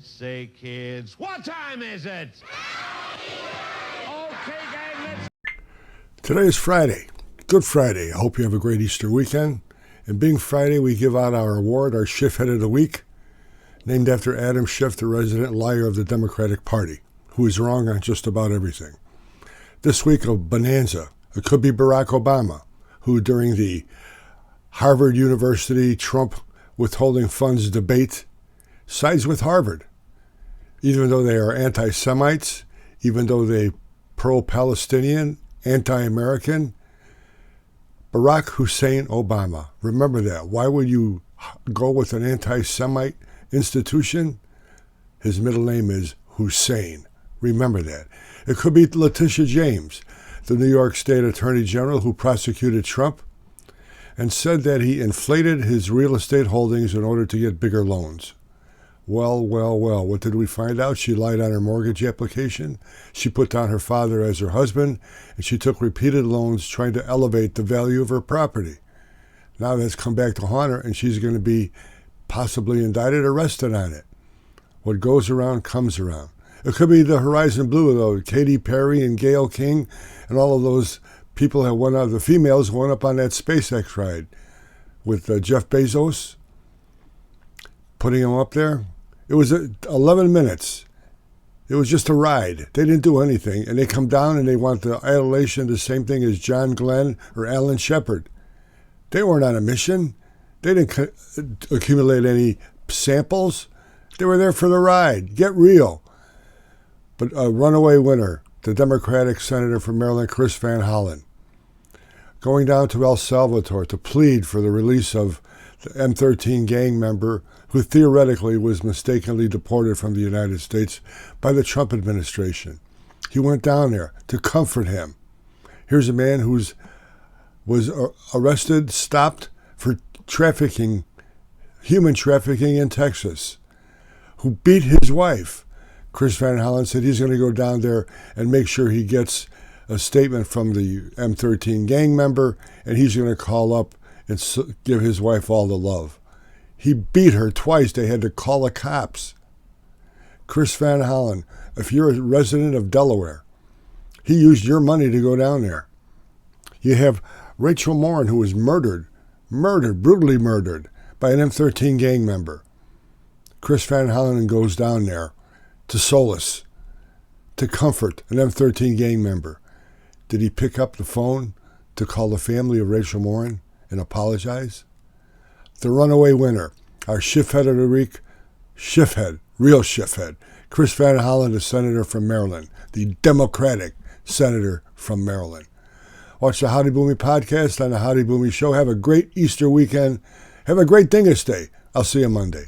Say, kids, what time is it? Okay, gang, let's... Today is Friday. Good Friday. I hope you have a great Easter weekend. And being Friday, we give out our award, our Schiffhead of the Week, named after Adam Schiff, the resident liar of the Democratic Party, who is wrong on just about everything. This week, a bonanza. It could be Barack Obama, who during the Harvard University Trump withholding funds debate sides with Harvard. Even though they are anti-Semites, even though they pro-Palestinian, anti-American, Barack Hussein Obama. Remember that. Why would you go with an anti-Semite institution? His middle name is Hussein. Remember that. It could be Letitia James, the New York State Attorney General who prosecuted Trump and said that he inflated his real estate holdings in order to get bigger loans. Well, what did we find out? She lied on her mortgage application. She put down her father as her husband, and she took repeated loans trying to elevate the value of her property. Now that's come back to haunt her, and she's going to be possibly indicted, arrested on it. What goes around comes around. It could be the Horizon Blue, though. Katy Perry and Gayle King and all of those people that went up, the females went up on that SpaceX ride with Jeff Bezos, putting him up there. It was 11 minutes. It was just a ride. They didn't do anything. And they come down and they want the adulation, the same thing as John Glenn or Alan Shepard. They weren't on a mission. They didn't accumulate any samples. They were there for the ride. Get real. But a runaway winner, the Democratic Senator from Maryland, Chris Van Hollen, going down to El Salvador to plead for the release of the M13 gang member who theoretically was mistakenly deported from the United States by the Trump administration. He went down there to comfort him. Here's a man who was arrested, stopped for trafficking, human trafficking in Texas, who beat his wife. Chris Van Hollen said he's going to go down there and make sure he gets a statement from the M13 gang member, and he's going to call up and give his wife all the love. He beat her twice. They had to call the cops. Chris Van Hollen, if you're a resident of Delaware, he used your money to go down there. You have Rachel Morin, who was brutally murdered by an M13 gang member. Chris Van Hollen goes down there to solace, to comfort an M13 gang member. Did he pick up the phone to call the family of Rachel Morin and apologize? The runaway winner, our Schiffhead of the week, Schiffhead, real Schiffhead, Chris Van Hollen, the senator from Maryland, the Democratic senator from Maryland. Watch the Howdy Boomy podcast on the Howdy Boomy Show. Have a great Easter weekend. Have a great Dingus Day. I'll see you Monday.